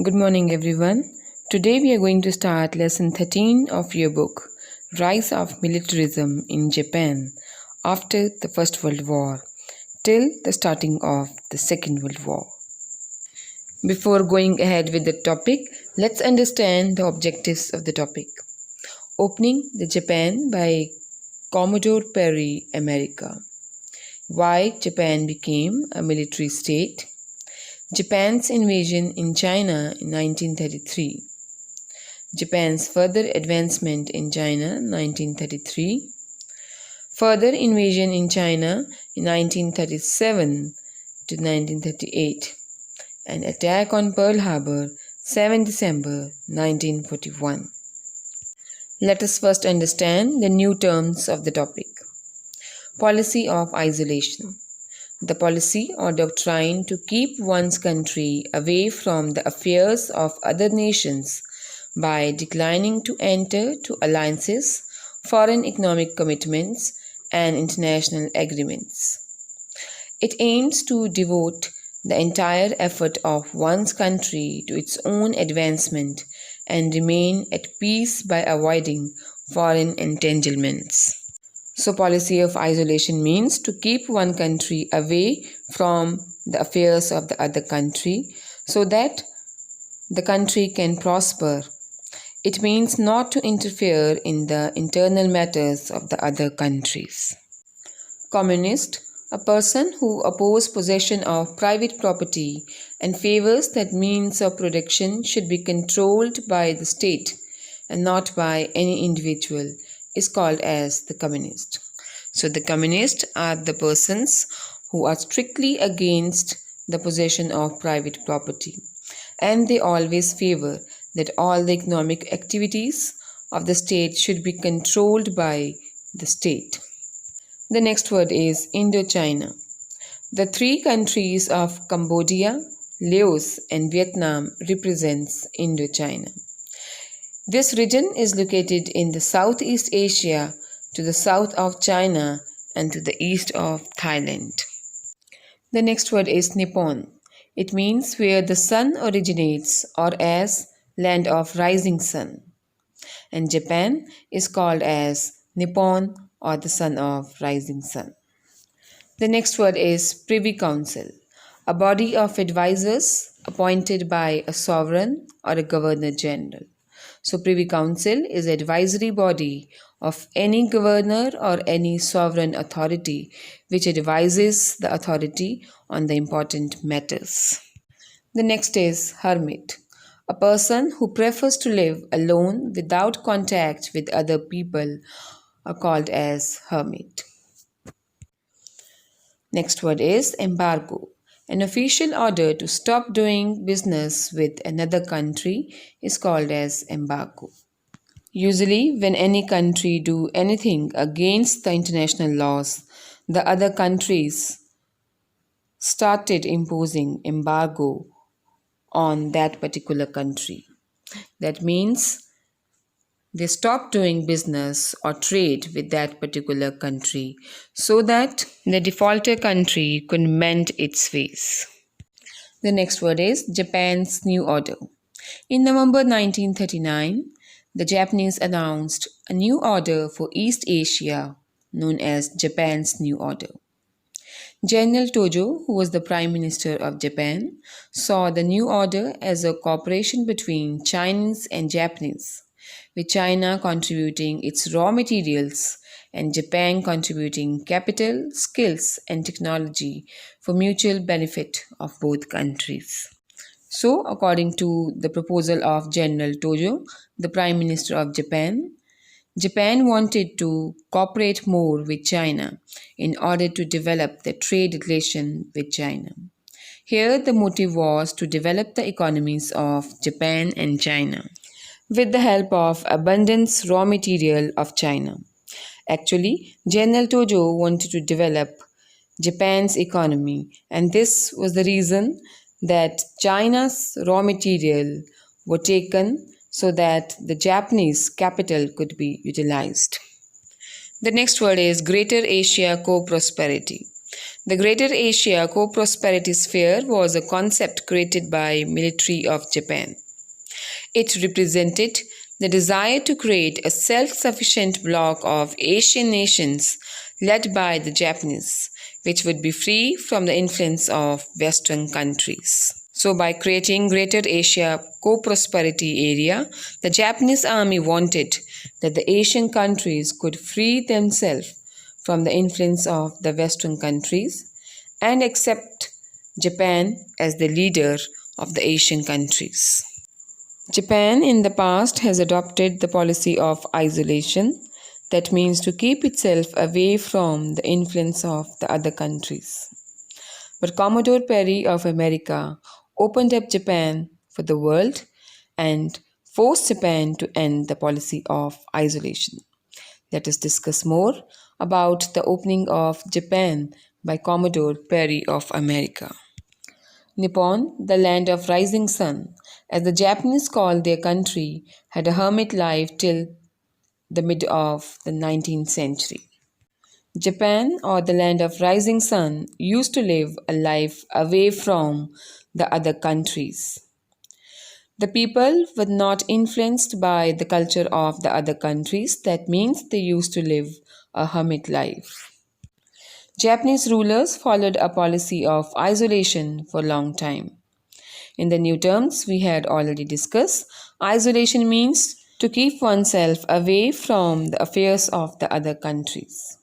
Good morning, everyone. Today we are going to start lesson 13 of your book, Rise of Militarism in Japan after the First World War till the starting of the Second World War. Before going ahead with the topic, let's understand the objectives of the topic. Opening the Japan by Commodore Perry, America. Why Japan became a military state. Japan's invasion in China in 1933. Japan's further advancement in China 1933. Further invasion in China in 1937 to 1938. An attack on Pearl Harbor 7 December 1941. Let us first understand the new terms of the topic. Policy of isolation. The policy or doctrine to keep one's country away from the affairs of other nations by declining to enter to alliances, foreign economic commitments, and international agreements. It aims to devote the entire effort of one's country to its own advancement and remain at peace by avoiding foreign entanglements. So, policy of isolation means to keep one country away from the affairs of the other country so that the country can prosper. It means not to interfere in the internal matters of the other countries. Communist, a person who opposes possession of private property and favors that means of production should be controlled by the state and not by any individual, is called as the communist. So the communists are the persons who are strictly against the possession of private property, and they always favor that all the economic activities of the state should be controlled by the state. The next word is Indochina. The three countries of Cambodia, Laos and Vietnam represents Indochina. This region is located in the Southeast Asia to the south of China and to the east of Thailand. The next word is Nippon. It means where the sun originates or as land of rising sun. And Japan is called as Nippon or the sun of rising sun. The next word is Privy Council, a body of advisors appointed by a sovereign or a governor general. So Privy Council is an advisory body of any governor or any sovereign authority which advises the authority on the important matters. The next is hermit, a person who prefers to live alone without contact with other people are called as hermit. Next word is embargo. An official order to stop doing business with another country is called as embargo. Usually, when any country do anything against the international laws, the other countries started imposing embargo on that particular country. That means they stopped doing business or trade with that particular country so that the defaulter country could mend its ways. The next word is Japan's New Order. In November 1939, the Japanese announced a new order for East Asia known as Japan's New Order. General Tojo, who was the Prime Minister of Japan, saw the new order as a cooperation between Chinese and Japanese, with China contributing its raw materials and Japan contributing capital, skills, and technology for mutual benefit of both countries. So, according to the proposal of General Tojo, the Prime Minister of Japan, Japan wanted to cooperate more with China in order to develop the trade relation with China. Here, the motive was to develop the economies of Japan and China with the help of abundant raw material of China. Actually, General Tojo wanted to develop Japan's economy, and this was the reason that China's raw material were taken so that the Japanese capital could be utilized. The next word is Greater Asia Co-Prosperity. The Greater Asia Co-Prosperity Sphere was a concept created by military of Japan. It represented the desire to create a self-sufficient bloc of Asian nations led by the Japanese, which would be free from the influence of Western countries. So by creating Greater Asia Co-Prosperity Area, the Japanese army wanted that the Asian countries could free themselves from the influence of the Western countries and accept Japan as the leader of the Asian countries. Japan in the past has adopted the policy of isolation, that means to keep itself away from the influence of the other countries. But Commodore Perry of America opened up Japan for the world and forced Japan to end the policy of isolation. Let us discuss more about the opening of Japan by Commodore Perry of America. Nippon, the land of rising sun, as the Japanese called their country, had a hermit life till the mid of the 19th century. Japan, or the land of rising sun, used to live a life away from the other countries. The people were not influenced by the culture of the other countries. That means they used to live a hermit life. Japanese rulers followed a policy of isolation for a long time. In the new terms we had already discussed, isolation means to keep oneself away from the affairs of the other countries.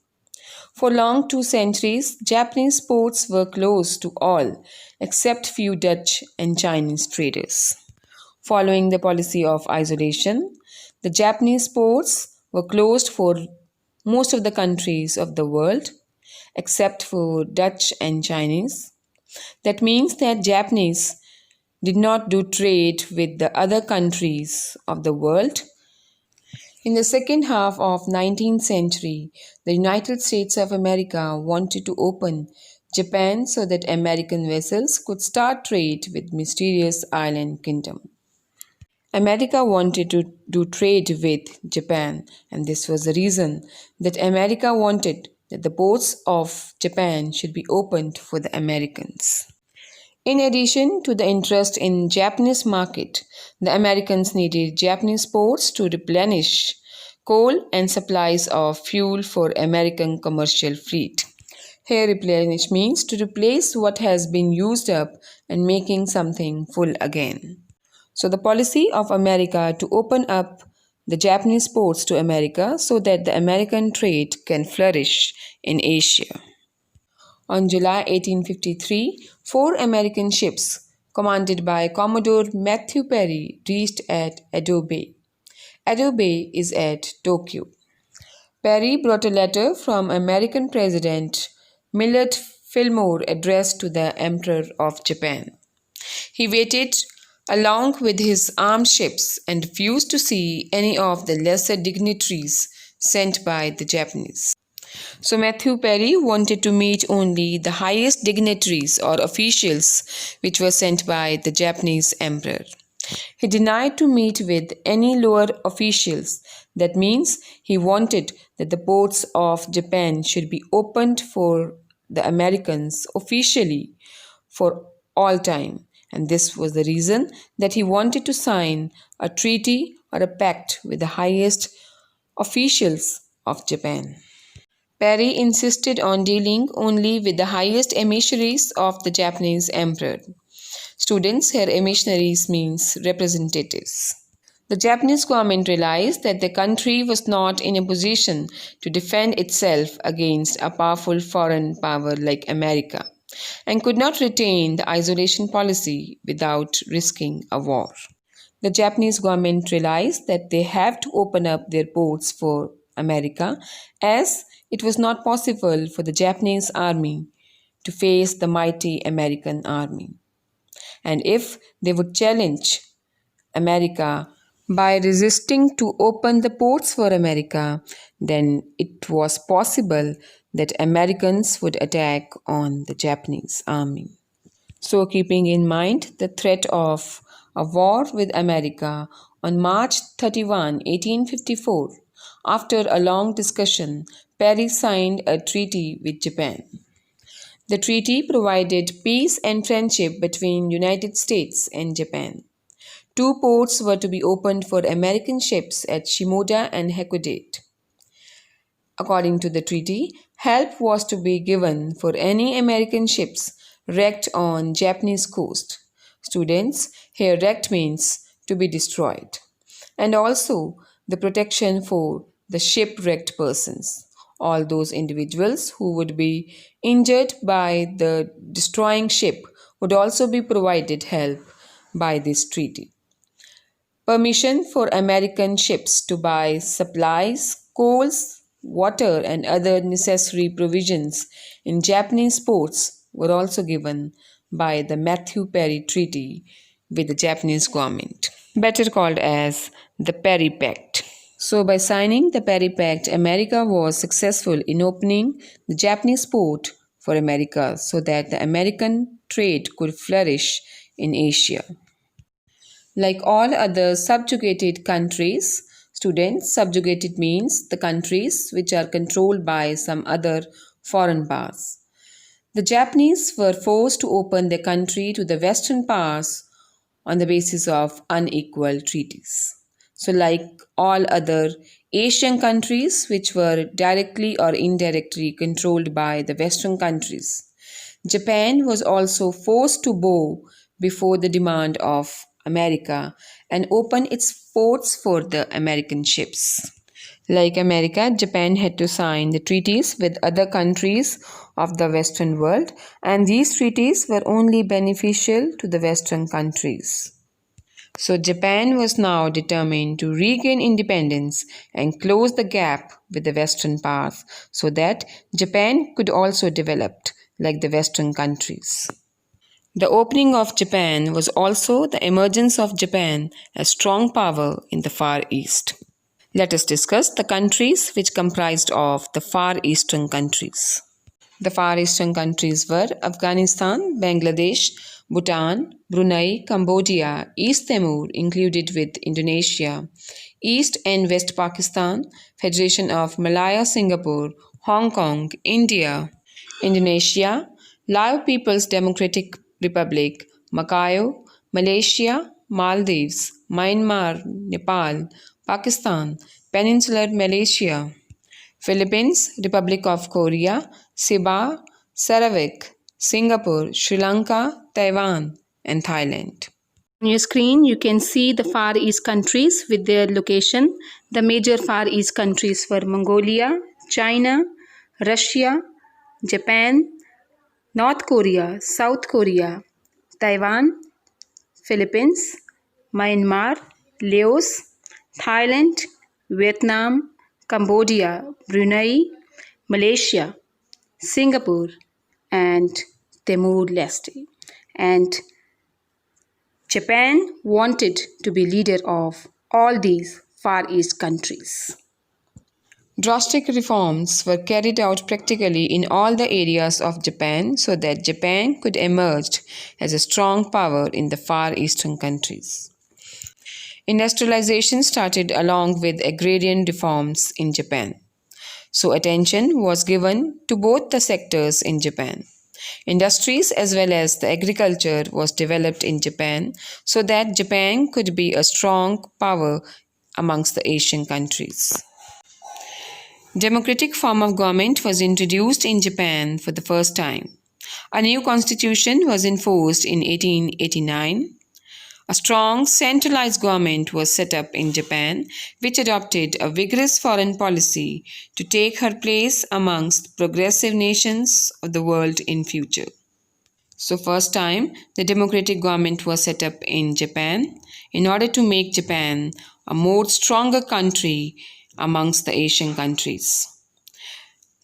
For long 2 centuries, Japanese ports were closed to all except few Dutch and Chinese traders. Following the policy of isolation, the Japanese ports were closed for most of the countries of the world except for Dutch and Chinese. That means that Japanese did not do trade with the other countries of the world. In the second half of 19th century, the United States of America wanted to open Japan so that American vessels could start trade with mysterious island kingdom. America wanted to do trade with Japan, and this was the reason that America wanted that the ports of Japan should be opened for the Americans. In addition to the interest in Japanese market, the Americans needed Japanese ports to replenish coal and supplies of fuel for American commercial fleet. Here replenish means to replace what has been used up and making something full again. So the policy of America to open up the Japanese ports to America so that the American trade can flourish in Asia. On July 1853, 4 American ships commanded by Commodore Matthew Perry reached at Edo Bay. Edo Bay is at Tokyo. Perry brought a letter from American President Millard Fillmore addressed to the Emperor of Japan. He waited along with his armed ships and refused to see any of the lesser dignitaries sent by the Japanese. So Matthew Perry wanted to meet only the highest dignitaries or officials which were sent by the Japanese emperor. He denied to meet with any lower officials. That means he wanted that the ports of Japan should be opened for the Americans officially for all time. And this was the reason that he wanted to sign a treaty or a pact with the highest officials of Japan. Perry insisted on dealing only with the highest emissaries of the Japanese emperor. Students, here emissaries means representatives. The Japanese government realized that the country was not in a position to defend itself against a powerful foreign power like America, and could not retain the isolation policy without risking a war. The Japanese government realized that they have to open up their ports for America, as it was not possible for the Japanese army to face the mighty American army. And if they would challenge America by resisting to open the ports for America, then it was possible that Americans would attack on the Japanese army. So keeping in mind the threat of a war with America, on March 31, 1854, after a long discussion, Perry signed a treaty with Japan. The treaty provided peace and friendship between United States and Japan. Two ports were to be opened for American ships at Shimoda and Hakodate. According to the treaty, help was to be given for any American ships wrecked on Japanese coast. Students, here wrecked means to be destroyed. And also the protection for the shipwrecked persons. All those individuals who would be injured by the destroying ship would also be provided help by this treaty. Permission for American ships to buy supplies, coals, water, and other necessary provisions in Japanese ports were also given by the Matthew Perry Treaty with the Japanese government, better called as the Perry Pact. So, by signing the Perry Pact, America was successful in opening the Japanese port for America so that the American trade could flourish in Asia. Like all other subjugated countries, students, subjugated means the countries which are controlled by some other foreign powers. The Japanese were forced to open their country to the Western powers on the basis of unequal treaties. So, like all other Asian countries which were directly or indirectly controlled by the Western countries, Japan was also forced to bow before the demand of America and open its ports for the American ships. Like America, Japan had to sign the treaties with other countries of the Western world, and these treaties were only beneficial to the Western countries. So, Japan was now determined to regain independence and close the gap with the Western powers so that Japan could also develop like the Western countries. The opening of Japan was also the emergence of Japan as strong power in the Far East. Let us discuss the countries which comprised of the Far Eastern countries. The Far Eastern countries were Afghanistan, Bangladesh, Bhutan, Brunei, Cambodia, East Timor included with Indonesia, East and West Pakistan, Federation of Malaya, Singapore, Hong Kong, India, Indonesia, Lao People's Democratic Republic, Macau, Malaysia, Maldives, Myanmar, Nepal, Pakistan, Peninsular Malaysia, Philippines, Republic of Korea, Sabah, Sarawak, Singapore, Sri Lanka, Taiwan, and Thailand. On your screen, you can see the Far East countries with their location. The major Far East countries were Mongolia, China, Russia, Japan, North Korea, South Korea, Taiwan, Philippines, Myanmar, Laos, Thailand, Vietnam, Cambodia, Brunei, Malaysia, Singapore, and Timor-Leste. And Japan wanted to be leader of all these Far East countries. Drastic reforms were carried out practically in all the areas of Japan so that Japan could emerge as a strong power in the Far Eastern countries. Industrialization started along with agrarian reforms in Japan. So attention was given to both the sectors in Japan. Industries as well as the agriculture was developed in Japan so that Japan could be a strong power amongst the Asian countries. Democratic form of government was introduced in Japan for the first time. A new constitution was enforced in 1889. A strong centralized government was set up in Japan, which adopted a vigorous foreign policy to take her place amongst progressive nations of the world in future. So first time, the democratic government was set up in Japan in order to make Japan a more stronger country amongst the Asian countries.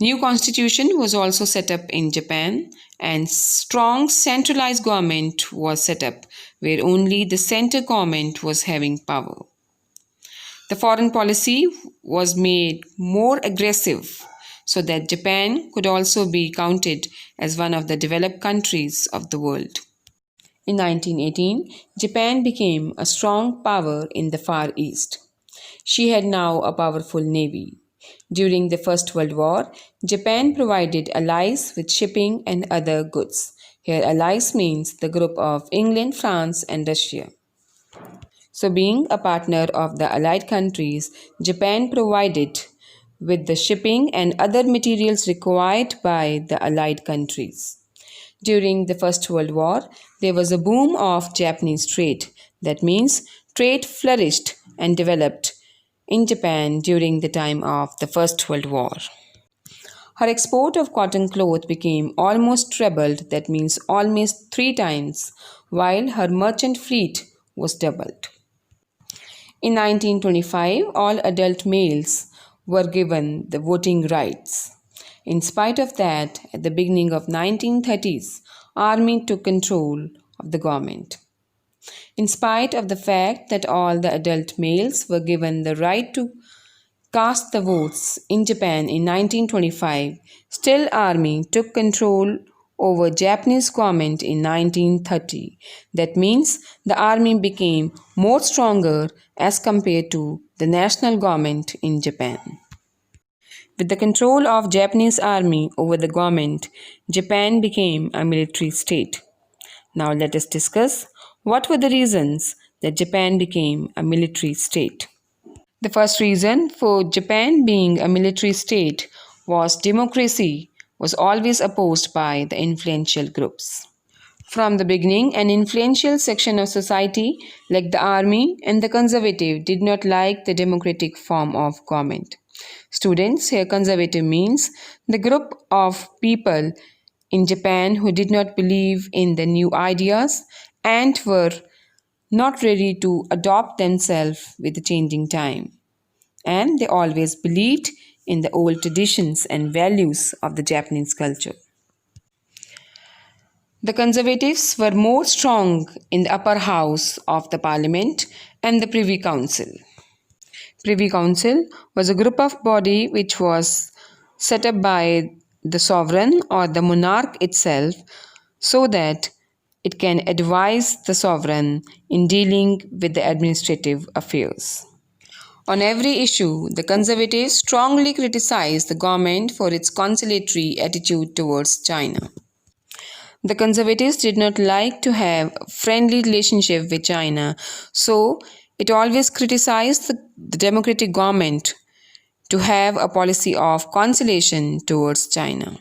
New constitution was also set up in Japan and strong centralized government was set up where only the center government was having power. The foreign policy was made more aggressive so that Japan could also be counted as one of the developed countries of the world. In 1918, Japan became a strong power in the Far East. She had now a powerful navy. During the First World War, Japan provided allies with shipping and other goods. Here, allies means the group of England, France, and Russia. So, being a partner of the Allied countries, Japan provided with the shipping and other materials required by the Allied countries. During the First World War, there was a boom of Japanese trade. That means trade flourished and developed in Japan during the time of the First World War. Her export of cotton cloth became almost trebled, that means almost 3 times, while her merchant fleet was doubled. In 1925, all adult males were given the voting rights. In spite of that, at the beginning of 1930s, army took control of the government. In spite of the fact that all the adult males were given the right to cast the votes in Japan in 1925, still army took control over Japanese government in 1930. That means the army became more stronger as compared to the national government in Japan. With the control of Japanese army over the government, Japan became a military state. Now let us discuss what were the reasons that Japan became a military state. The first reason for Japan being a military state was democracy was always opposed by the influential groups. From the beginning, an influential section of society like the army and the conservative did not like the democratic form of government. Students, here conservative means the group of people in Japan who did not believe in the new ideas and were not ready to adopt themselves with the changing time. And they always believed in the old traditions and values of the Japanese culture. The conservatives were more strong in the upper house of the parliament and the Privy Council. Privy Council was a group of body which was set up by the sovereign or the monarch itself so that it can advise the sovereign in dealing with the administrative affairs. On every issue, the conservatives strongly criticized the government for its conciliatory attitude towards China. The conservatives did not like to have a friendly relationship with China, so it always criticized the democratic government to have a policy of conciliation towards China.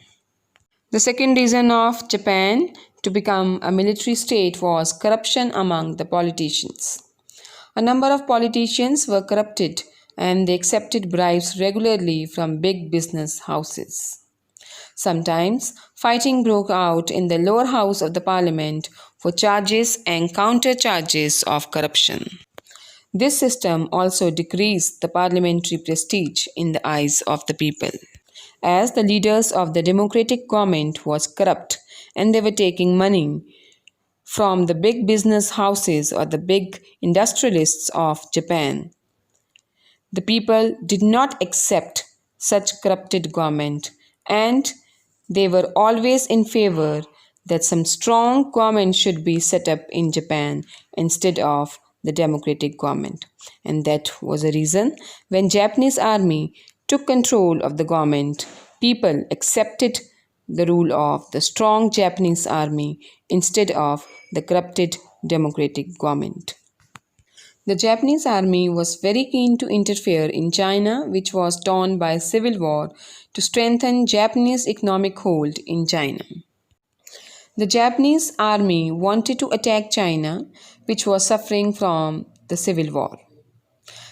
The second reason of Japan to become a military state was corruption among the politicians. A number of politicians were corrupted and they accepted bribes regularly from big business houses. Sometimes fighting broke out in the lower house of the parliament for charges and counter charges of corruption. This system also decreased the parliamentary prestige in the eyes of the people, as the leaders of the democratic government was corrupt and they were taking money from the big business houses or the big industrialists of Japan. The people did not accept such corrupted government and they were always in favor that some strong government should be set up in Japan instead of the democratic government. And that was a reason when Japanese army took control of the government, people accepted the rule of the strong Japanese army instead of the corrupted democratic government. The Japanese army was very keen to interfere in China, which was torn by civil war, to strengthen Japanese economic hold in China. The Japanese army wanted to attack China, which was suffering from the civil war.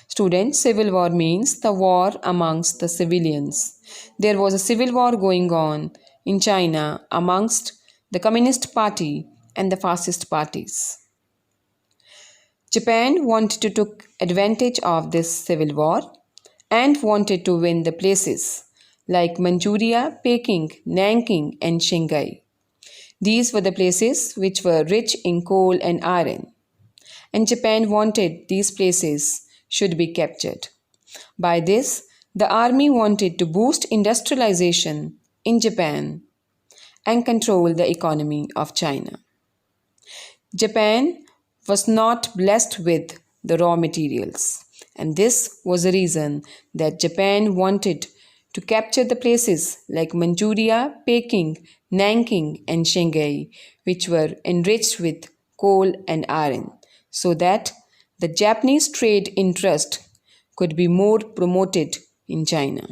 Students, civil war means the war amongst the civilians. There was a civil war going on in China amongst the Communist Party and the fascist parties. Japan wanted to take advantage of this civil war and wanted to win the places like Manchuria, Peking, Nanking and Shanghai. These were the places which were rich in coal and iron, and Japan wanted these places should be captured. By this, the army wanted to boost industrialization in Japan and control the economy of China. Japan was not blessed with the raw materials. And this was the reason that Japan wanted to capture the places like Manchuria, Peking, Nanking, and Shanghai, which were enriched with coal and iron, so that the Japanese trade interest could be more promoted in China.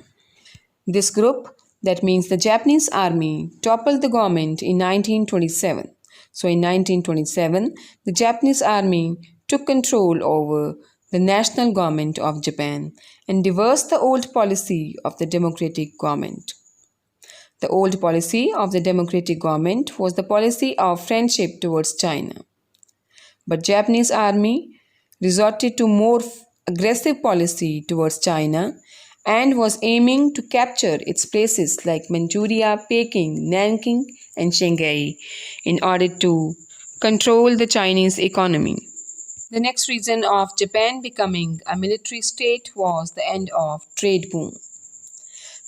This group, that means the Japanese army, toppled the government in 1927. So in 1927, the Japanese army took control over the national government of Japan and reversed the old policy of the democratic government. The old policy of the democratic government was the policy of friendship towards China. But Japanese army resorted to more aggressive policy towards China and was aiming to capture its places like Manchuria, Peking, Nanking, and Shanghai in order to control the Chinese economy. The next reason of Japan becoming a military state was the end of trade boom.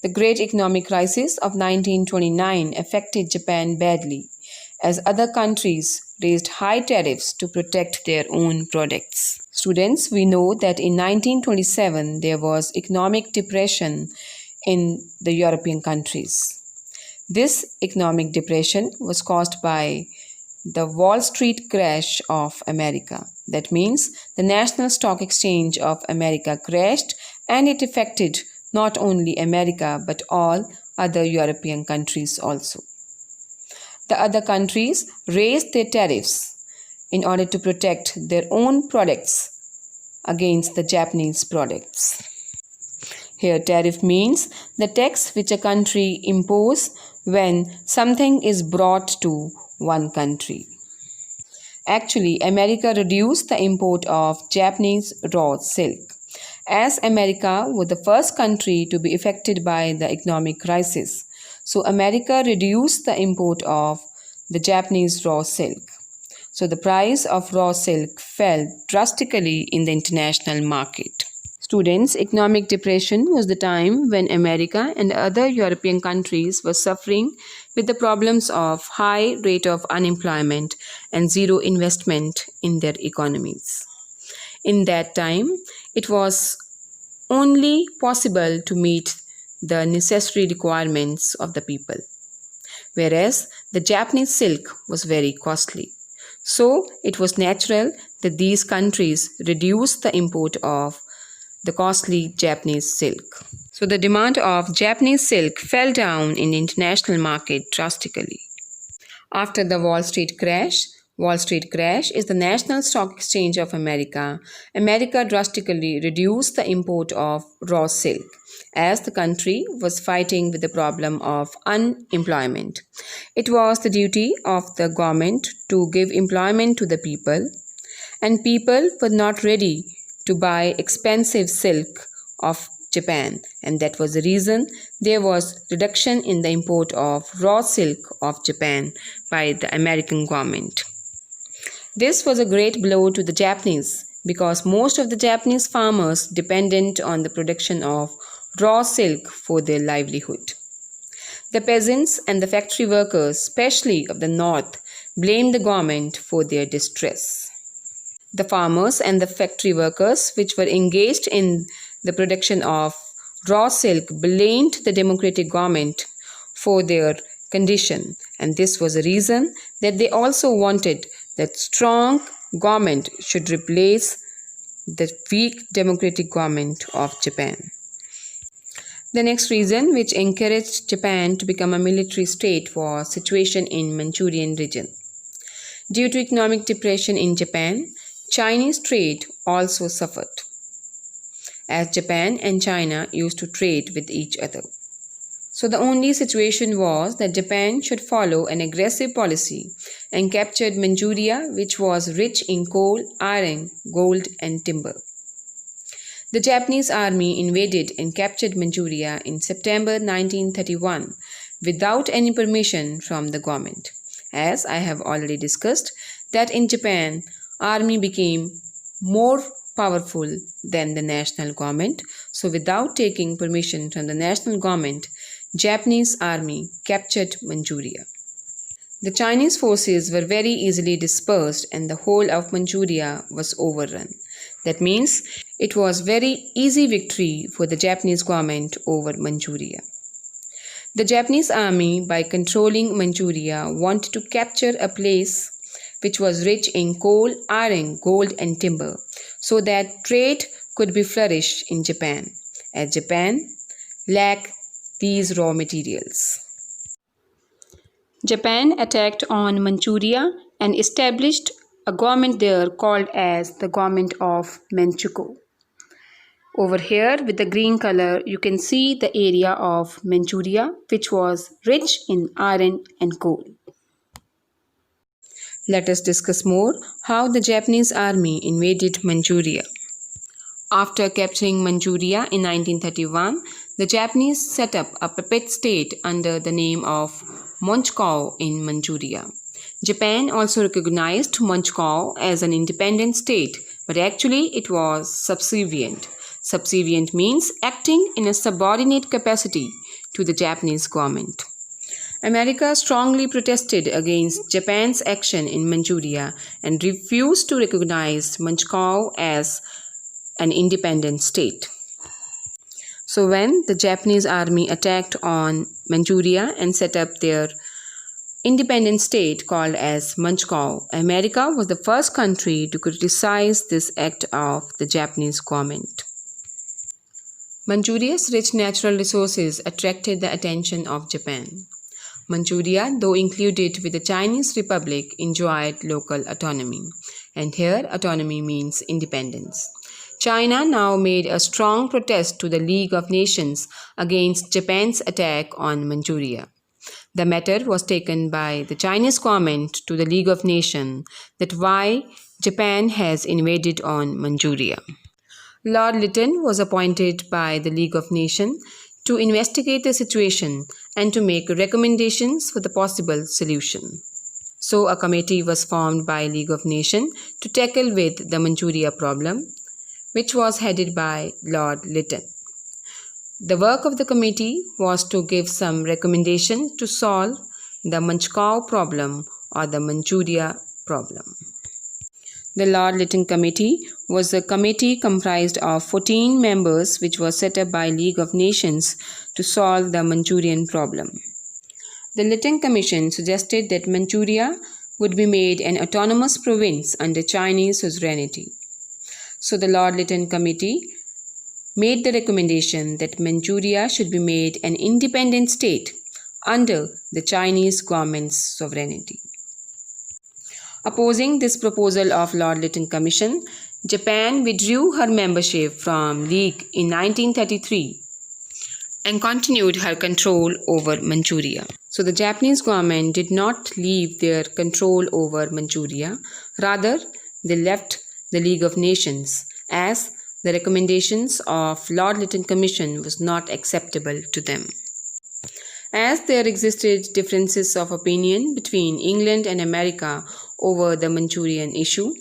The great economic crisis of 1929 affected Japan badly, as other countries raised high tariffs to protect their own products. Students, we know that in 1927 there was economic depression in the European countries. This economic depression was caused by the Wall Street crash of America. That means the National Stock Exchange of America crashed, and it affected not only America but all other European countries also. The other countries raised their tariffs in order to protect their own products against the Japanese products. Here, tariff means the tax which a country imposes when something is brought to one country. Actually, America reduced the import of Japanese raw silk. As America was the first country to be affected by the economic crisis, so America reduced the import of the Japanese raw silk. So the price of raw silk fell drastically in the international market. Students, economic depression was the time when America and other European countries were suffering with the problems of high rate of unemployment and zero investment in their economies. In that time, it was only possible to meet the necessary requirements of the people, whereas the Japanese silk was very costly. So, it was natural that these countries reduced the import of the costly Japanese silk. So, the demand of Japanese silk fell down in the international market drastically. After the Wall Street crash is the National Stock Exchange of America. America drastically reduced the import of raw silk as the country was fighting with the problem of unemployment. It was the duty of the government to give employment to the people, and people were not ready to buy expensive silk of Japan, and that was the reason there was reduction in the import of raw silk of Japan by the American government. This was a great blow to the Japanese because most of the Japanese farmers depended on the production of raw silk for their livelihood. The peasants and the factory workers, especially of the north, blamed the government for their distress. The farmers and the factory workers, which were engaged in the production of raw silk, blamed the democratic government for their condition, and this was a reason that they also wanted that strong government should replace the weak democratic government of Japan. The next reason which encouraged Japan to become a military state was situation in Manchurian region. Due to economic depression in Japan, Chinese trade also suffered, as Japan and China used to trade with each other. So the only situation was that Japan should follow an aggressive policy and captured Manchuria, which was rich in coal, iron, gold, and timber. The Japanese army invaded and captured Manchuria in September 1931 without any permission from the government. As I have already discussed, that in Japan, army became more powerful than the national government. So without taking permission from the national government, Japanese army captured Manchuria. The Chinese forces were very easily dispersed and the whole of Manchuria was overrun. That means It was very easy victory for the Japanese government over Manchuria. The Japanese army, by controlling Manchuria, wanted to capture a place which was rich in coal, iron, gold, and timber, so that trade could be flourished in Japan, as Japan lacked these raw materials. Japan attacked on Manchuria and established a government there called as the government of Manchukuo. Over here with the green color, you can see the area of Manchuria, which was rich in iron and coal. Let us discuss more how the Japanese army invaded Manchuria. After capturing Manchuria in 1931, the Japanese set up a puppet state under the name of Manchukuo in Manchuria. Japan also recognized Manchukuo as an independent state, but actually it was subservient. Subservient means acting in a subordinate capacity to the Japanese government. America strongly protested against Japan's action in Manchuria and refused to recognize Manchukuo as an independent state. So when the Japanese army attacked on Manchuria and set up their independent state called as Manchukuo, America was the first country to criticize this act of the Japanese government. Manchuria's rich natural resources attracted the attention of Japan. Manchuria, though included with the Chinese Republic, enjoyed local autonomy. And here, autonomy means independence. China now made a strong protest to the League of Nations against Japan's attack on Manchuria. The matter was taken by the Chinese government to the League of Nations that why Japan has invaded on Manchuria. Lord Lytton was appointed by the League of Nations to investigate the situation and to make recommendations for the possible solution. So a committee was formed by League of Nations to tackle with the Manchuria problem, which was headed by Lord Lytton. The work of the committee was to give some recommendations to solve the Manchukuo problem or the Manchuria problem. The Lord Lytton Committee was a committee comprised of 14 members which was set up by League of Nations to solve the Manchurian problem. The Lytton Commission suggested that Manchuria would be made an autonomous province under Chinese suzerainty. So the Lord Lytton Committee made the recommendation that Manchuria should be made an independent state under the Chinese government's sovereignty. Opposing this proposal of Lord Lytton Commission, Japan withdrew her membership from League in 1933 and continued her control over Manchuria. So the Japanese government did not leave their control over Manchuria, rather they left the League of Nations as the recommendations of Lord Lytton Commission was not acceptable to them. As there existed differences of opinion between England and America over the Manchurian issue,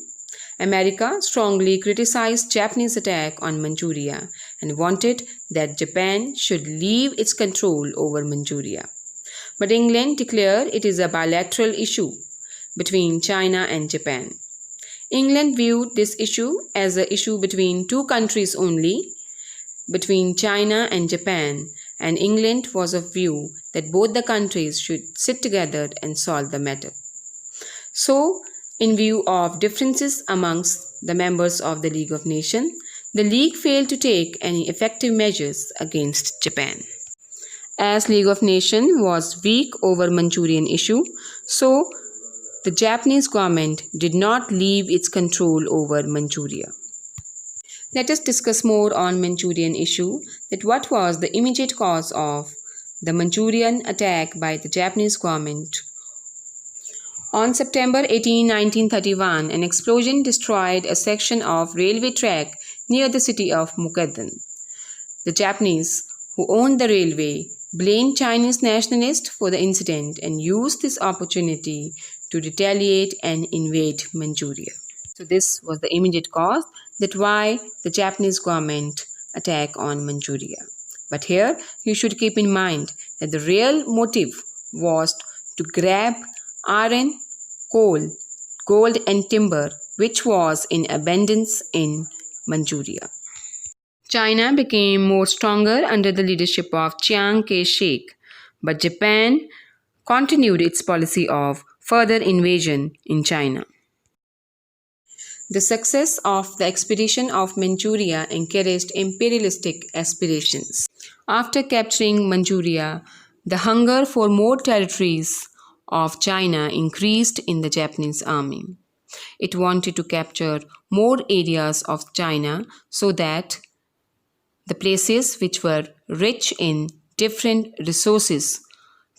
America strongly criticized Japanese attack on Manchuria and wanted that Japan should leave its control over Manchuria. But England declared it is a bilateral issue between China and Japan. England viewed this issue as an issue between two countries only, between China and Japan, and England was of view that both the countries should sit together and solve the matter. So, in view of differences amongst the members of the League of Nations, the League failed to take any effective measures against Japan. As League of Nations was weak over Manchurian issue, so the Japanese government did not leave its control over Manchuria. Let us discuss more on Manchurian issue, that what was the immediate cause of the Manchurian attack by the Japanese government. On September 18, 1931, an explosion destroyed a section of railway track near the city of Mukden. The Japanese, who owned the railway, blamed Chinese nationalists for the incident and used this opportunity to retaliate and invade Manchuria. So this was the immediate cause that why the Japanese government attacked on Manchuria. But here you should keep in mind that the real motive was to grab iron, coal, gold and timber which was in abundance in Manchuria. China became more stronger under the leadership of Chiang Kai-shek, but Japan continued its policy of further invasion in China. The success of the expedition of Manchuria encouraged imperialistic aspirations. After capturing Manchuria, the hunger for more territories of China increased in the Japanese army. It wanted to capture more areas of China so that the places which were rich in different resources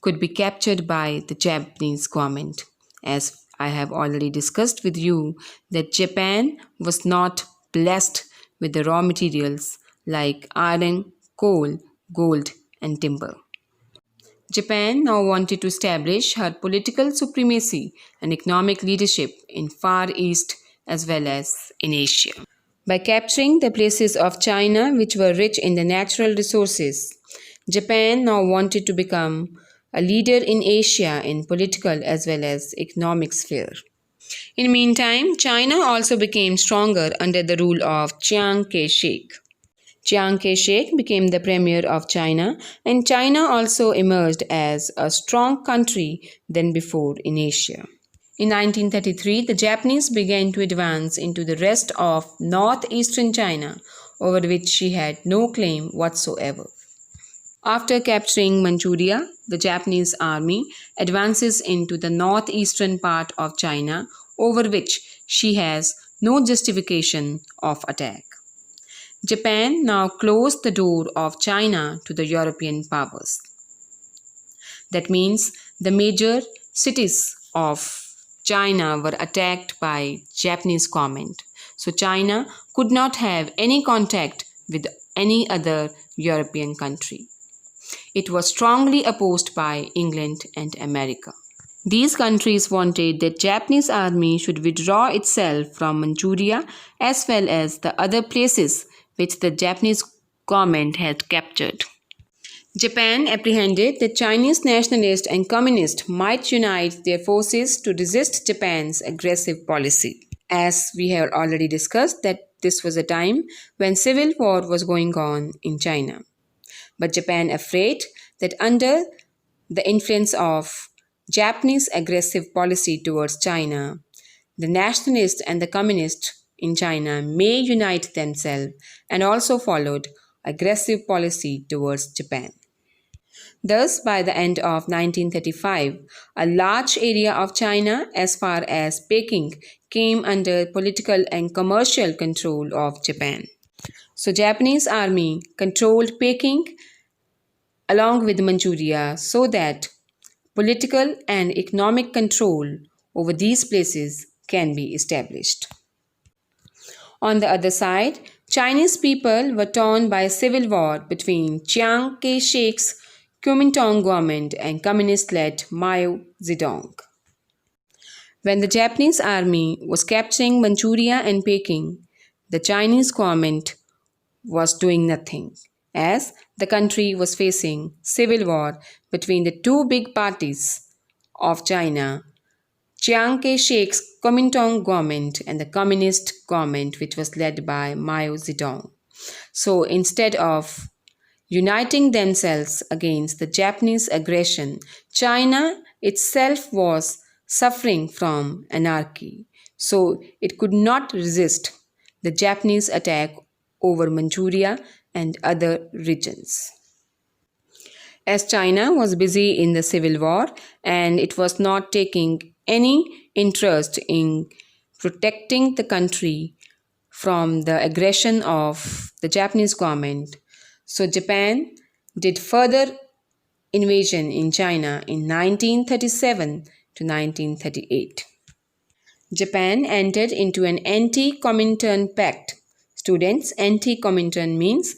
could be captured by the Japanese government. As I have already discussed with you, that Japan was not blessed with the raw materials like iron, coal, gold, and timber. Japan now wanted to establish her political supremacy and economic leadership in Far East as well as in Asia. By capturing the places of China which were rich in the natural resources, Japan now wanted to become a leader in Asia in political as well as economic sphere. In the meantime, China also became stronger under the rule of Chiang Kai-shek. Chiang Kai-shek became the premier of China, and China also emerged as a strong country than before in Asia. In 1933, the Japanese began to advance into the rest of northeastern China, over which she had no claim whatsoever. After capturing Manchuria, the Japanese army advances into the northeastern part of China, over which she has no justification of attack. Japan now closed the door of China to the European powers. That means the major cities of China were attacked by Japanese government. So China could not have any contact with any other European country. It was strongly opposed by England and America. These countries wanted that Japanese army should withdraw itself from Manchuria as well as the other places which the Japanese government had captured. Japan apprehended that Chinese nationalists and communists might unite their forces to resist Japan's aggressive policy. As we have already discussed, that this was a time when civil war was going on in China. But Japan afraid that under the influence of Japanese aggressive policy towards China, the nationalists and the communists in China may unite themselves and also followed aggressive policy towards Japan. Thus, by the end of 1935, a large area of China as far as Peking came under political and commercial control of Japan. So Japanese army controlled Peking along with Manchuria so that political and economic control over these places can be established. On the other side, Chinese people were torn by a civil war between Chiang Kai-shek's Kuomintang government and communist-led Mao Zedong. When the Japanese army was capturing Manchuria and Peking, the Chinese government was doing nothing, as the country was facing civil war between the two big parties of China, Chiang Kai-shek's Kuomintang government and the communist government which was led by Mao Zedong. So instead of uniting themselves against the Japanese aggression, China itself was suffering from anarchy. So it could not resist the Japanese attack over Manchuria and other regions. As China was busy in the civil war and it was not taking any interest in protecting the country from the aggression of the Japanese government, so Japan did further invasion in China in 1937 to 1938. Japan entered into an anti-Comintern pact. Students, anti-Comintern means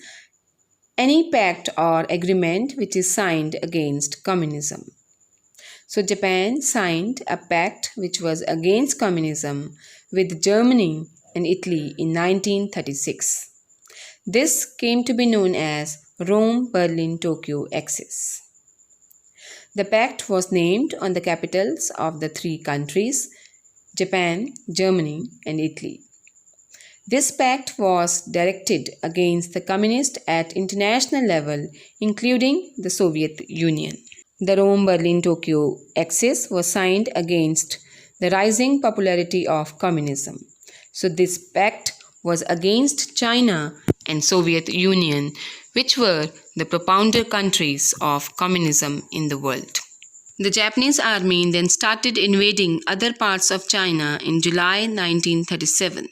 any pact or agreement which is signed against communism. So Japan signed a pact which was against communism with Germany and Italy in 1936. This came to be known as Rome-Berlin-Tokyo Axis. The pact was named on the capitals of the three countries, Japan, Germany, and Italy. This pact was directed against the communists at international level, including the Soviet Union. The Rome-Berlin-Tokyo Axis was signed against the rising popularity of communism. So this pact was against China and Soviet Union, which were the propounder countries of communism in the world. The Japanese army then started invading other parts of China in July 1937.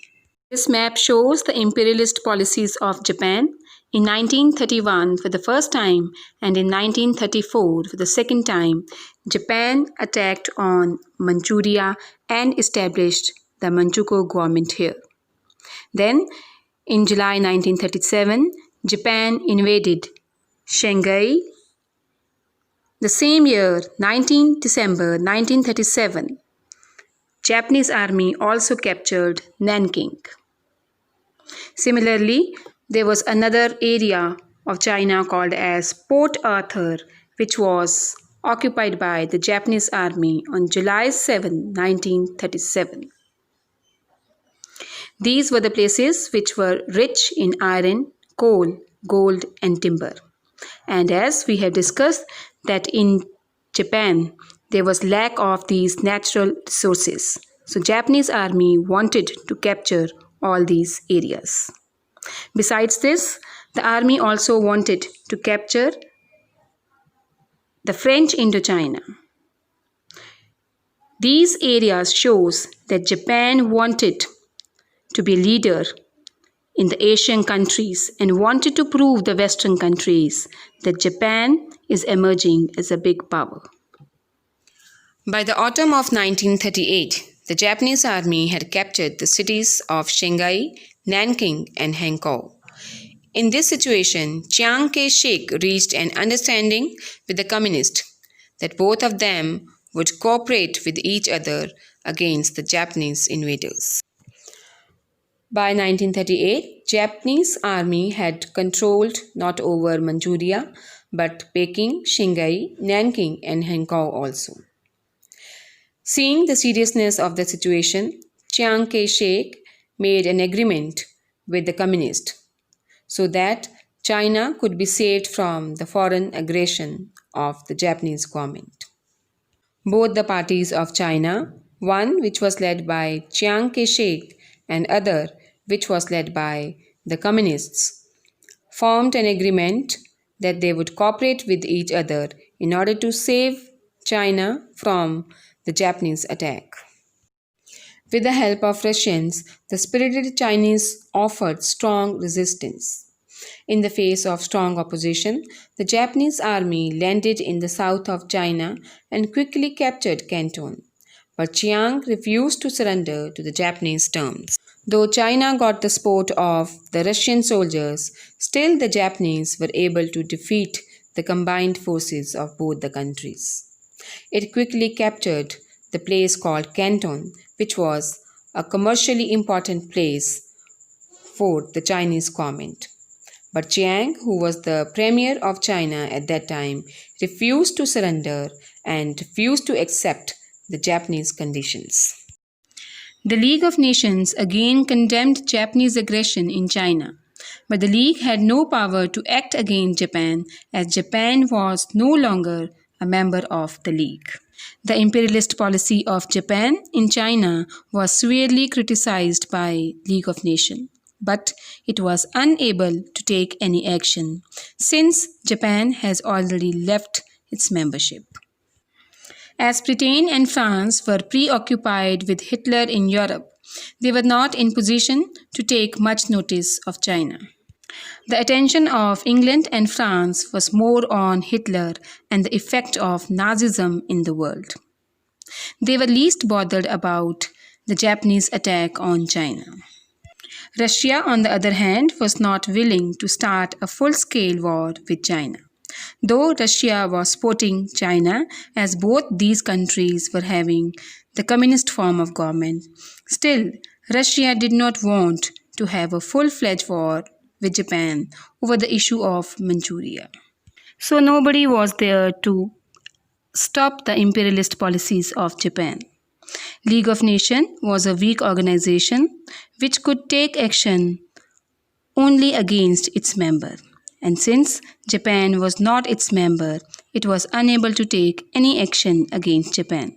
This map shows the imperialist policies of Japan in 1931 for the first time and in 1934 for the second time. Japan attacked on Manchuria and established the Manchukuo government here. Then, in July 1937, Japan invaded Shanghai. The same year, 19 December 1937, Japanese army also captured Nanking. Similarly, there was another area of China called as Port Arthur, which was occupied by the Japanese army on July 7, 1937. These were the places which were rich in iron, coal, gold, and timber. And as we have discussed that in Japan, there was lack of these natural resources. So Japanese army wanted to capture all these areas. Besides this, the army also wanted to capture the French Indochina. These areas shows that Japan wanted to be leader in the Asian countries and wanted to prove the Western countries that Japan is emerging as a big power. By the autumn of 1938, the Japanese army had captured the cities of Shanghai, Nanking, and Hankou. In this situation, Chiang Kai-shek reached an understanding with the communists that both of them would cooperate with each other against the Japanese invaders. By 1938, Japanese army had controlled not over Manchuria, but Peking, Shanghai, Nanking, and Hankou also. Seeing the seriousness of the situation, Chiang Kai-shek made an agreement with the communists so that China could be saved from the foreign aggression of the Japanese government. Both the parties of China, one which was led by Chiang Kai-shek and other which was led by the communists, formed an agreement that they would cooperate with each other in order to save China from the Japanese attack. With the help of Russians, the spirited Chinese offered strong resistance. In the face of strong opposition, the Japanese army landed in the south of China and quickly captured Canton. But Chiang refused to surrender to the Japanese terms. Though China got the support of the Russian soldiers, still the Japanese were able to defeat the combined forces of both the countries. It quickly captured the place called Canton, which was a commercially important place for the Chinese government. But Chiang, who was the premier of China at that time, refused to surrender and refused to accept the Japanese conditions. The League of Nations again condemned Japanese aggression in China, but the League had no power to act against Japan as Japan was no longer a member of the League. The imperialist policy of Japan in China was severely criticized by League of Nations, but it was unable to take any action since Japan has already left its membership. As Britain and France were preoccupied with Hitler in Europe, they were not in position to take much notice of China. The attention of England and France was more on Hitler and the effect of Nazism in the world. They were least bothered about the Japanese attack on China. Russia, on the other hand, was not willing to start a full-scale war with China. Though Russia was supporting China, as both these countries were having the communist form of government, still Russia did not want to have a full-fledged war with Japan over the issue of Manchuria. So nobody was there to stop the imperialist policies of Japan. League of Nations was a weak organization which could take action only against its member. And since Japan was not its member, it was unable to take any action against Japan.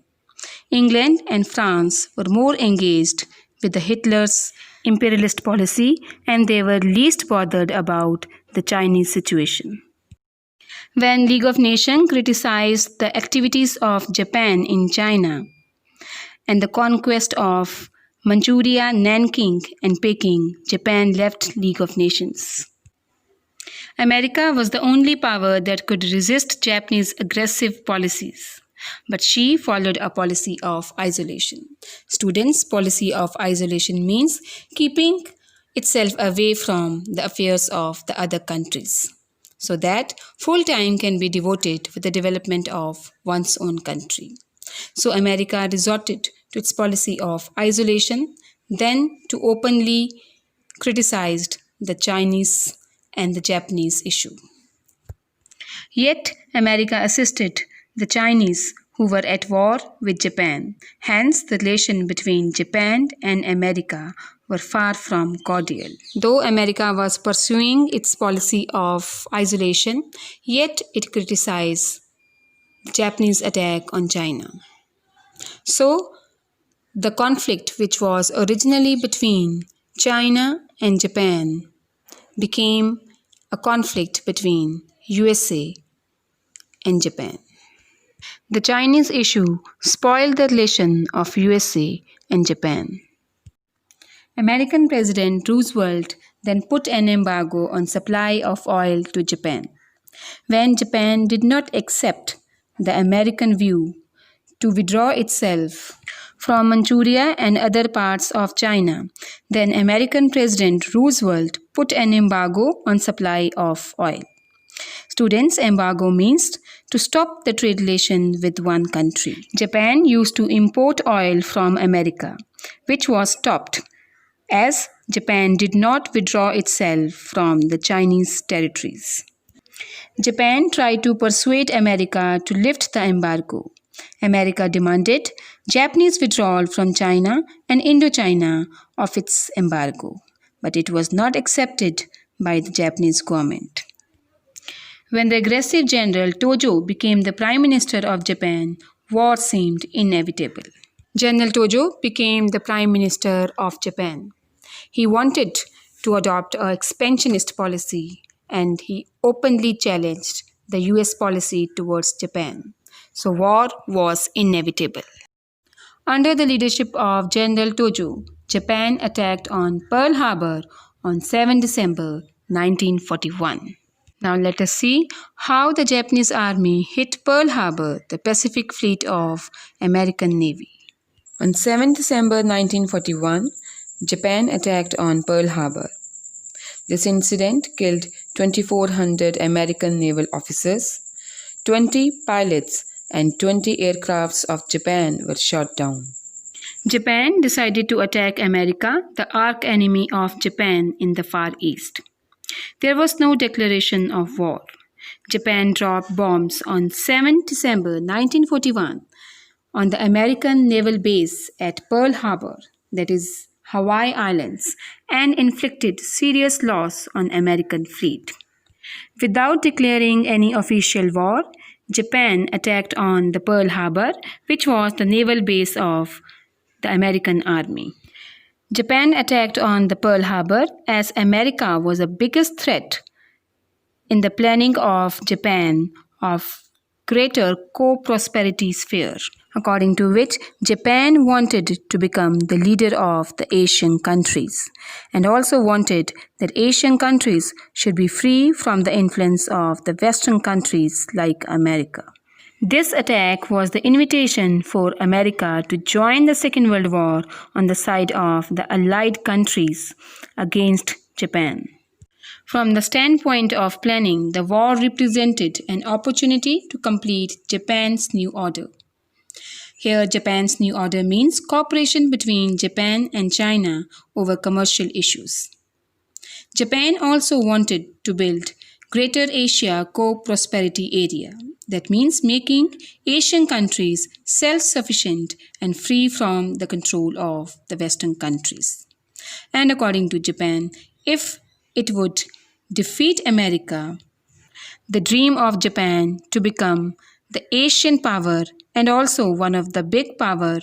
England and France were more engaged with the Hitler's imperialist policy, and they were least bothered about the Chinese situation. When League of Nations criticized the activities of Japan in China and the conquest of Manchuria, Nanking, and Peking, Japan left League of Nations. America was the only power that could resist Japanese aggressive policies, but she followed a policy of isolation. Students' policy of isolation means keeping itself away from the affairs of the other countries, so that full time can be devoted to the development of one's own country. So America resorted to its policy of isolation, then to openly criticized the Chinese and the Japanese issue. Yet America assisted the Chinese who were at war with Japan. Hence, the relation between Japan and America were far from cordial. Though America was pursuing its policy of isolation, yet it criticized the Japanese attack on China. So, the conflict, which was originally between China and Japan, became a conflict between USA and Japan. The Chinese issue spoiled the relation of USA and Japan. American President Roosevelt then put an embargo on supply of oil to Japan. When Japan did not accept the American view to withdraw itself from Manchuria and other parts of China, then American President Roosevelt put an embargo on supply of oil. Students, embargo means to stop the trade relation with one country. Japan used to import oil from America, which was stopped as Japan did not withdraw itself from the Chinese territories. Japan tried to persuade America to lift the embargo. America demanded Japanese withdrawal from China and Indochina of its embargo, but it was not accepted by the Japanese government. When the aggressive General Tojo became the Prime Minister of Japan, war seemed inevitable. General Tojo became the Prime Minister of Japan. He wanted to adopt an expansionist policy, and he openly challenged the US policy towards Japan. So war was inevitable. Under the leadership of General Tojo, Japan attacked on Pearl Harbor on 7 December 1941. Now let us see how the Japanese army hit Pearl Harbor, the Pacific Fleet of American Navy. On 7 December 1941, Japan attacked on Pearl Harbor. This incident killed 2,400 American naval officers, 20 pilots, and 20 aircrafts of Japan were shot down. Japan decided to attack America, the arch-enemy of Japan in the Far East. There was no declaration of war. Japan dropped bombs on 7 December 1941 on the American naval base at Pearl Harbor, that is Hawaii Islands, and inflicted serious loss on American fleet. Without declaring any official war, Japan attacked on the Pearl Harbor, which was the naval base of the American Army. Japan attacked on the Pearl Harbor as America was the biggest threat in the planning of Japan of Greater Co-Prosperity Sphere, according to which Japan wanted to become the leader of the Asian countries and also wanted that Asian countries should be free from the influence of the Western countries like America. This attack was the invitation for America to join the Second World War on the side of the Allied countries against Japan. From the standpoint of planning, the war represented an opportunity to complete Japan's new order. Here, Japan's new order means cooperation between Japan and China over commercial issues. Japan also wanted to build Greater Asia Co-Prosperity Area. That means making Asian countries self-sufficient and free from the control of the Western countries. And according to Japan, if it would defeat America, the dream of Japan to become the Asian power and also one of the big power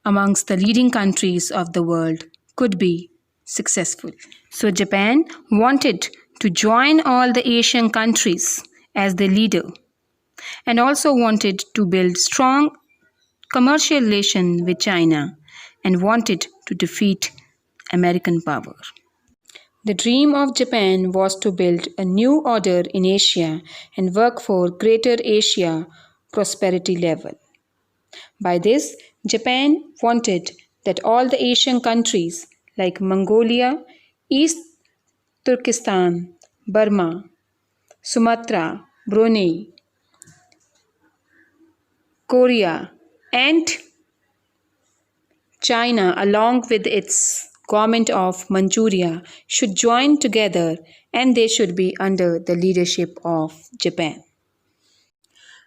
amongst the leading countries of the world could be successful. So Japan wanted to join all the Asian countries as their leader and also wanted to build strong commercial relations with China and wanted to defeat American power. The dream of Japan was to build a new order in Asia and work for Greater Asia prosperity level. By this, Japan wanted that all the Asian countries like Mongolia, East Turkestan, Burma, Sumatra, Brunei, Korea, and China, along with its government of Manchuria, should join together and they should be under the leadership of Japan.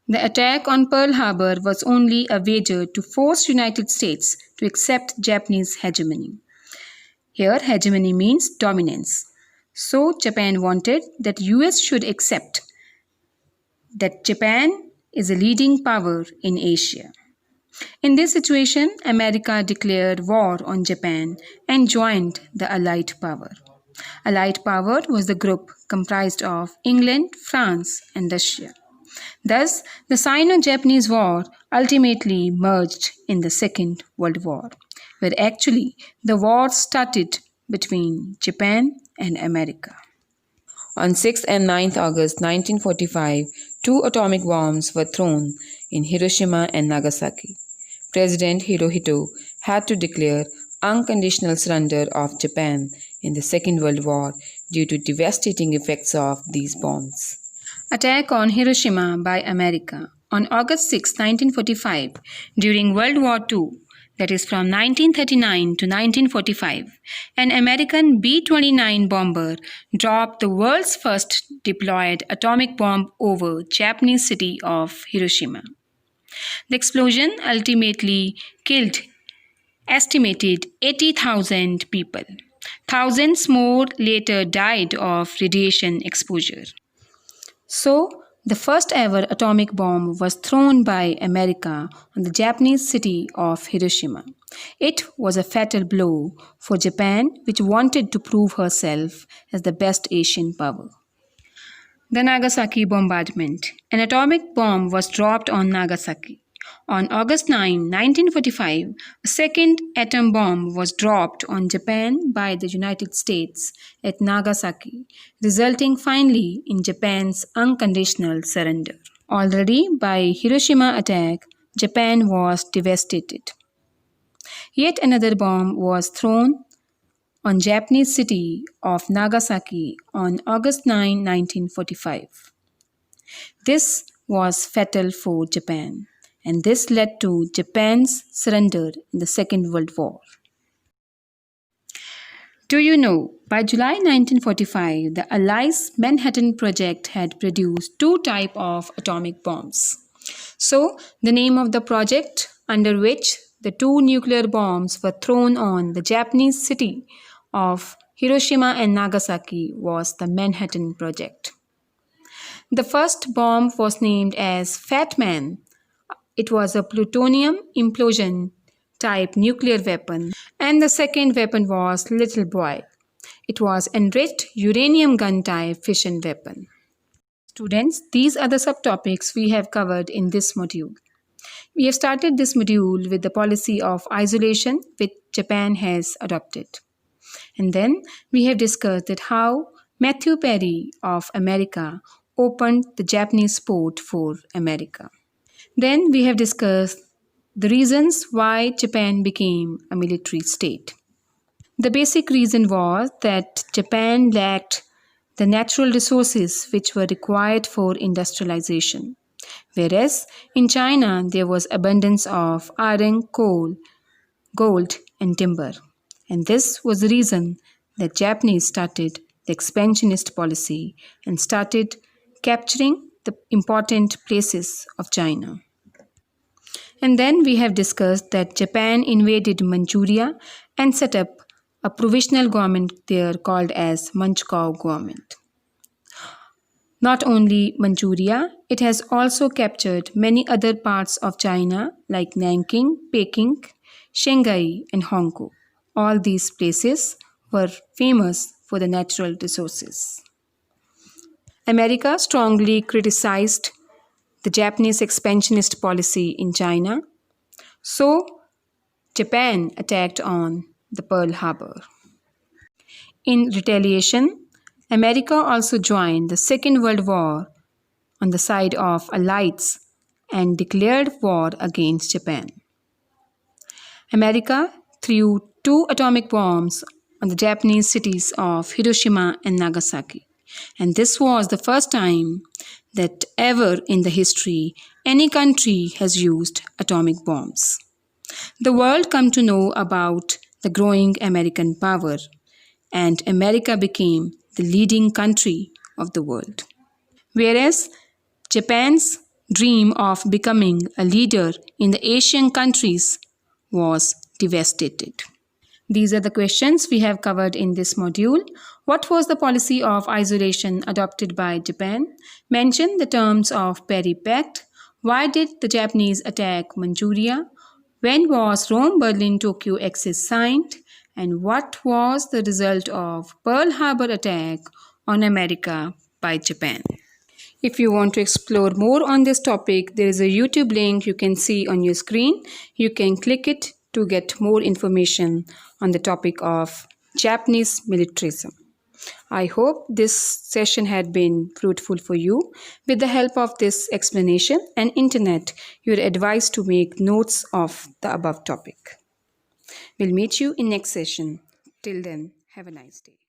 The attack on Pearl Harbor was only a wager to force United States to accept Japanese hegemony. Here, hegemony means dominance. So, Japan wanted that US should accept that Japan is a leading power in Asia. In this situation, America declared war on Japan and joined the Allied power. Allied power was the group comprised of England, France, and Russia. Thus, the Sino-Japanese War ultimately merged in the Second World War, where actually the war started between Japan and America. On 6th and 9th August 1945, two atomic bombs were thrown in Hiroshima and Nagasaki. President Hirohito had to declare unconditional surrender of Japan in the Second World War due to devastating effects of these bombs. Attack on Hiroshima by America. On August 6, 1945, during World War II, that is from 1939 to 1945, an American B-29 bomber dropped the world's first deployed atomic bomb over Japanese city of Hiroshima. The explosion ultimately killed estimated 80,000 people. Thousands more later died of radiation exposure. So, the first ever atomic bomb was thrown by America on the Japanese city of Hiroshima. It was a fatal blow for Japan, which wanted to prove herself as the best Asian power. The Nagasaki bombardment. An atomic bomb was dropped on Nagasaki. On August 9, 1945, a second atom bomb was dropped on Japan by the United States at Nagasaki, resulting finally in Japan's unconditional surrender. Already by Hiroshima attack, Japan was devastated. Yet another bomb was thrown on Japanese city of Nagasaki on August 9, 1945. This was fatal for Japan, and this led to Japan's surrender in the Second World War. Do you know, by July 1945, the Allies' Manhattan Project had produced two types of atomic bombs. So, the name of the project under which the two nuclear bombs were thrown on the Japanese city of Hiroshima and Nagasaki was the Manhattan Project. The first bomb was named as Fat Man. It was a plutonium implosion type nuclear weapon, and the second weapon was Little Boy. It was enriched uranium gun type fission weapon. Students, these are the subtopics we have covered in this module. We have started this module with the policy of isolation which Japan has adopted. And then we have discussed that how Matthew Perry of America opened the Japanese port for America. Then we have discussed the reasons why Japan became a military state. The basic reason was that Japan lacked the natural resources which were required for industrialization, whereas in China there was abundance of iron, coal, gold, and timber. And this was the reason that Japanese started the expansionist policy and started capturing the important places of China. And then we have discussed that Japan invaded Manchuria and set up a provisional government there called as Manchukuo government. Not only Manchuria, it has also captured many other parts of China like Nanking, Peking, Shanghai, and Hong Kong. All these places were famous for the natural resources. America strongly criticized the Japanese expansionist policy in China, so Japan attacked on the Pearl Harbor. In retaliation, America also joined the Second World War on the side of Allies and declared war against Japan. America threw 2 atomic bombs on the Japanese cities of Hiroshima and Nagasaki, and this was the first time that ever in the history any country has used atomic bombs. The world came to know about the growing American power, and America became the leading country of the world. Whereas Japan's dream of becoming a leader in the Asian countries was devastated. These are the questions we have covered in this module. What was the policy of isolation adopted by Japan? Mention the terms of Paris Pact. Why did the Japanese attack Manchuria? When was Rome-Berlin-Tokyo Axis signed? And what was the result of Pearl Harbor attack on America by Japan? If you want to explore more on this topic, there is a YouTube link you can see on your screen. You can click it to get more information on the topic of Japanese militarism. I hope this session had been fruitful for you. With the help of this explanation and internet, you are advised to make notes of the above topic. We'll meet you in next session. Till then, have a nice day.